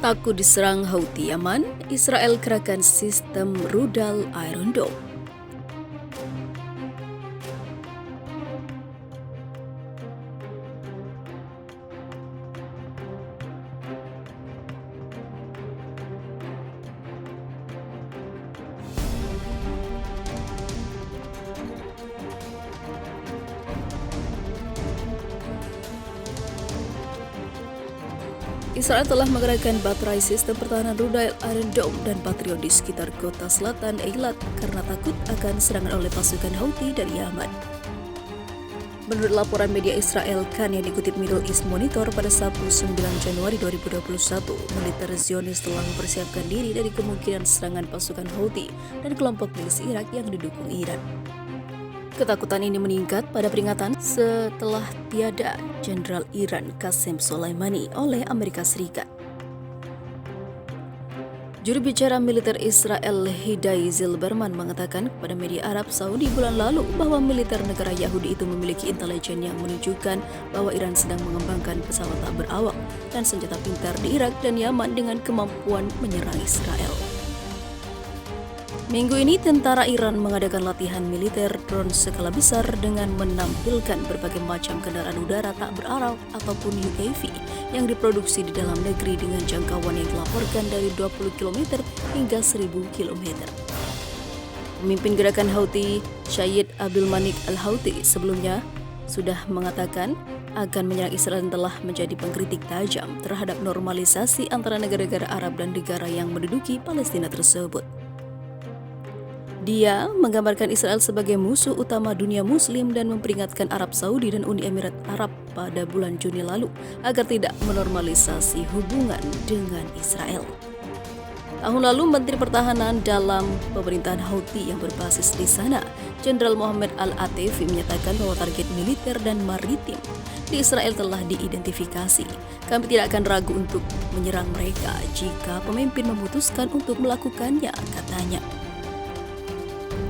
Takut diserang Houthi Yaman, Israel kerahkan sistem rudal Iron Dome. Israel telah mengerahkan baterai sistem pertahanan rudal Iron Dome dan Patriot di sekitar kota selatan Eilat karena takut akan serangan oleh pasukan Houthi dari Yaman. Menurut laporan media Israel Kan yang dikutip Middle East Monitor pada Sabtu 9 Januari 2021, militer Zionis telah mempersiapkan diri dari kemungkinan serangan pasukan Houthi dan kelompok milis Irak yang didukung Iran. Ketakutan ini meningkat pada peringatan setelah tiada Jenderal Iran Qasem Soleimani oleh Amerika Serikat. Juru bicara militer Israel Hidai Zilberman mengatakan kepada media Arab Saudi bulan lalu bahwa militer negara Yahudi itu memiliki intelijen yang menunjukkan bahwa Iran sedang mengembangkan pesawat tak berawak dan senjata pintar di Irak dan Yaman dengan kemampuan menyerang Israel. Minggu ini, tentara Iran mengadakan latihan militer drone skala besar dengan menampilkan berbagai macam kendaraan udara tak berawak ataupun UAV yang diproduksi di dalam negeri dengan jangkauan yang dilaporkan dari 20 km hingga 1000 km. Pemimpin gerakan Houthi, Syed Abdul Malik Al-Houthi, sebelumnya sudah mengatakan akan menyerang Israel dan telah menjadi pengkritik tajam terhadap normalisasi antara negara-negara Arab dan negara yang menduduki Palestina tersebut. Dia menggambarkan Israel sebagai musuh utama dunia Muslim dan memperingatkan Arab Saudi dan Uni Emirat Arab pada bulan Juni lalu agar tidak menormalisasi hubungan dengan Israel. Tahun lalu, Menteri Pertahanan dalam pemerintahan Houthi yang berbasis di sana, Jenderal Mohammed Al-Atefi, menyatakan bahwa target militer dan maritim di Israel telah diidentifikasi. Kami tidak akan ragu untuk menyerang mereka jika pemimpin memutuskan untuk melakukannya, katanya.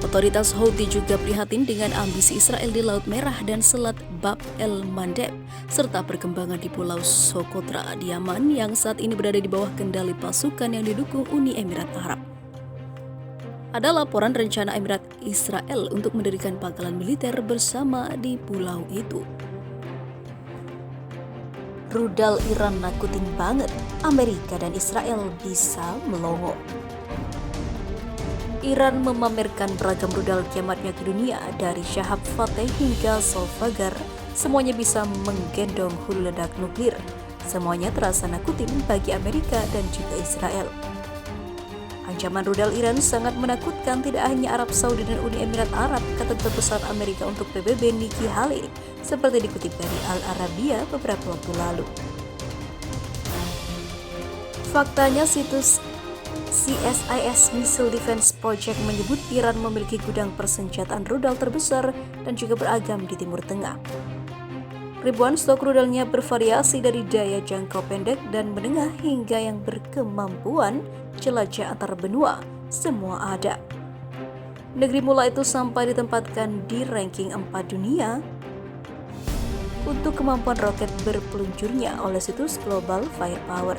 Otoritas Houthi juga prihatin dengan ambisi Israel di Laut Merah dan Selat Bab el-Mandeb, serta perkembangan di Pulau Socotra di Yaman yang saat ini berada di bawah kendali pasukan yang didukung Uni Emirat Arab. Ada laporan rencana Emirat Israel untuk mendirikan pangkalan militer bersama di pulau itu. Rudal Iran nakutin banget, Amerika dan Israel bisa melongo. Iran memamerkan beragam rudal kiamatnya ke dunia, dari Shahab Fateh hingga Solfagar. Semuanya bisa menggendong hulu ledak nuklir. Semuanya terasa nakutin bagi Amerika dan juga Israel. Ancaman rudal Iran sangat menakutkan tidak hanya Arab Saudi dan Uni Emirat Arab, kata Duta Besar Amerika untuk PBB Nikki Haley, seperti dikutip dari Al-Arabiya beberapa waktu lalu. Faktanya, situs CSIS Missile Defense Project menyebut Iran memiliki gudang persenjataan rudal terbesar dan juga beragam di Timur Tengah. Ribuan stok rudalnya bervariasi dari daya jangkau pendek dan menengah hingga yang berkemampuan jelajah antar benua, semua ada. Negeri mula itu sampai ditempatkan di ranking 4 dunia untuk kemampuan roket berpeluncurnya oleh situs Global Firepower.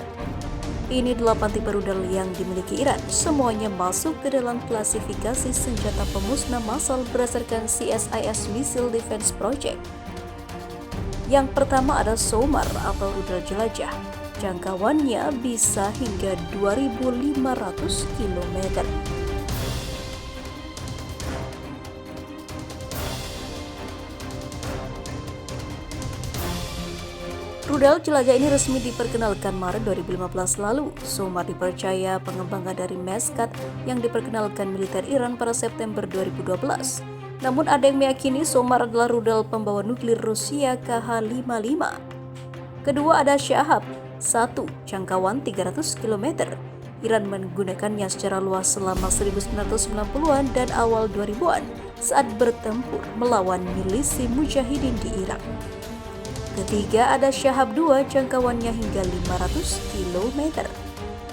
Ini 8 tipe rudal yang dimiliki Iran, semuanya masuk ke dalam klasifikasi senjata pemusnah massal berdasarkan CSIS Missile Defense Project. Yang pertama ada SOMAR atau rudal jelajah. Jangkauannya bisa hingga 2.500 km. Rudal jelajah ini resmi diperkenalkan Maret 2015 lalu. SOMAR dipercaya pengembangan dari Meskat yang diperkenalkan militer Iran pada September 2012. Namun ada yang meyakini SOMAR adalah rudal pembawa nuklir Rusia KH-55. Kedua ada Shahab 1, jangkauan 300 km. Iran menggunakannya secara luas selama 1990-an dan awal 2000-an saat bertempur melawan milisi mujahidin di Irak. Ketiga ada Shahab 2, jangkauannya hingga 500 km.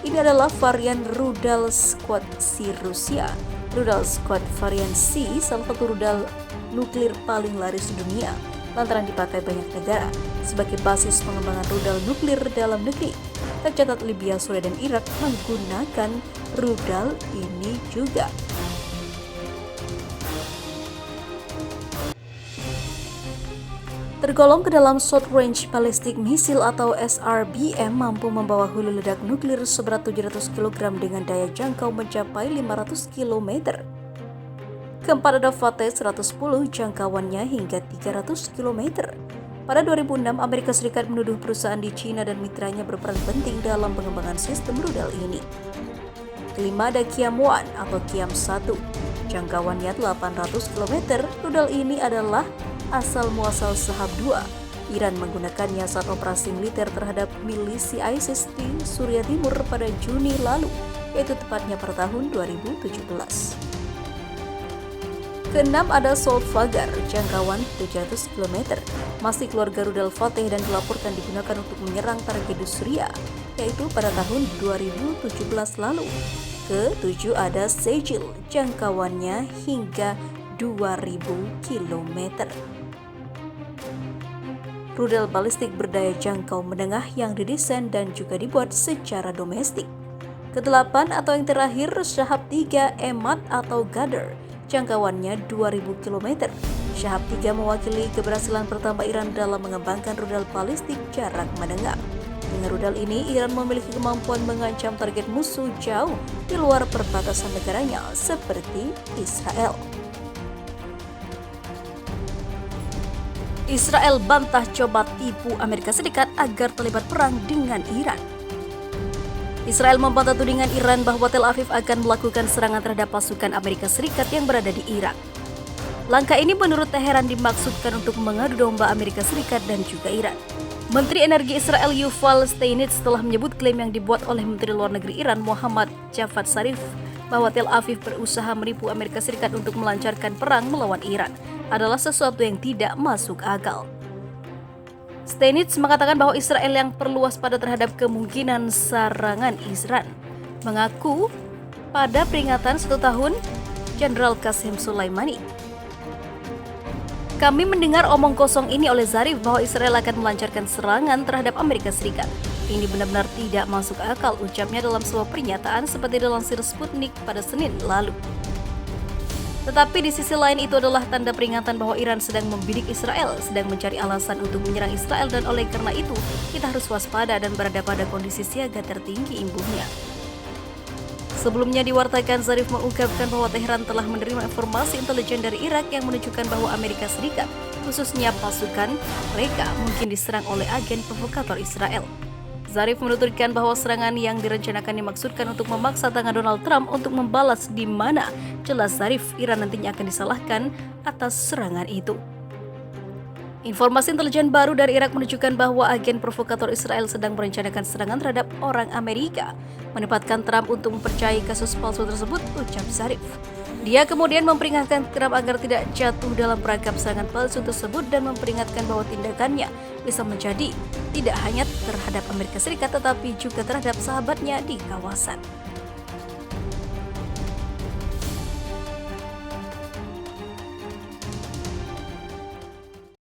Ini adalah varian rudal Squad C Rusia. Rudal Squad varian C salah satu rudal nuklir paling laris di dunia lantaran dipakai banyak negara sebagai basis pengembangan rudal nuklir dalam negeri. tercatat Libya, Suriah, dan Irak menggunakan rudal ini juga. Tergolong ke dalam Short Range Ballistic Missile atau SRBM, mampu membawa hulu ledak nuklir seberat 700 kg dengan daya jangkau mencapai 500 km. Keempat ada Fateh 110, jangkauannya hingga 300 km. Pada 2006, Amerika Serikat menuduh perusahaan di China dan mitranya berperan penting dalam pengembangan sistem rudal ini. Kelima ada Kiam-1 atau Kiam-1, jangkauannya 800 km. Rudal ini adalah asal-muasal Shahab 2. Iran menggunakannya saat operasi militer terhadap milisi ISIS di Suriah Timur pada Juni lalu, yaitu tepatnya pada tahun 2017. Keenam ada Solfagar, jangkauan 700 km. Masih keluarga rudal Fateh dan dilaporkan digunakan untuk menyerang target di Suriah, yaitu pada tahun 2017 lalu. Ketujuh ada Sejil, jangkauannya hingga 2000 km. Rudal balistik berdaya jangkau menengah yang didesain dan juga dibuat secara domestik. Kedelapan atau yang terakhir Shahab 3 Emad atau Ghadar, jangkauannya 2000 km. Shahab 3 mewakili keberhasilan pertama Iran dalam mengembangkan rudal balistik jarak menengah. Dengan rudal ini, Iran memiliki kemampuan mengancam target musuh jauh di luar perbatasan negaranya seperti Israel. Israel bantah coba tipu Amerika Serikat agar terlibat perang dengan Iran. Israel membantah tudingan Iran bahwa Tel Aviv akan melakukan serangan terhadap pasukan Amerika Serikat yang berada di Irak. Langkah ini menurut Teheran dimaksudkan untuk mengadu domba Amerika Serikat dan juga Iran. Menteri Energi Israel Yuval Steinitz telah menyebut klaim yang dibuat oleh Menteri Luar Negeri Iran Muhammad Javad Zarif bahwa Tel Aviv berusaha menipu Amerika Serikat untuk melancarkan perang melawan Iran adalah sesuatu yang tidak masuk akal. Steinitz mengatakan bahwa Israel yang perlu waspada terhadap kemungkinan serangan Iran. Mengaku pada peringatan 1 tahun Jenderal Qasem Soleimani. Kami mendengar omong kosong ini oleh Zarif bahwa Israel akan melancarkan serangan terhadap Amerika Serikat. Ini benar-benar tidak masuk akal, ucapnya dalam sebuah pernyataan seperti dilansir Sputnik pada Senin lalu. Tetapi di sisi lain itu adalah tanda peringatan bahwa Iran sedang membidik Israel, sedang mencari alasan untuk menyerang Israel, dan oleh karena itu kita harus waspada dan berada pada kondisi siaga tertinggi, imbuhnya. Sebelumnya diwartakan, Zarif mengungkapkan bahwa Teheran telah menerima informasi intelijen dari Irak yang menunjukkan bahwa Amerika Serikat, khususnya pasukan mereka, mungkin diserang oleh agen provokator Israel. Zarif menuturkan bahwa serangan yang direncanakan dimaksudkan untuk memaksa tangan Donald Trump untuk membalas, di mana jelas Zarif Iran nantinya akan disalahkan atas serangan itu. Informasi intelijen baru dari Irak menunjukkan bahwa agen provokator Israel sedang merencanakan serangan terhadap orang Amerika, menempatkan Trump untuk mempercayai kasus palsu tersebut, ucap Zarif. Dia kemudian memperingatkan Trump agar tidak jatuh dalam perangkap serangan palsu tersebut dan memperingatkan bahwa tindakannya bisa menjadi tidak hanya terhadap Amerika Serikat tetapi juga terhadap sahabatnya di kawasan.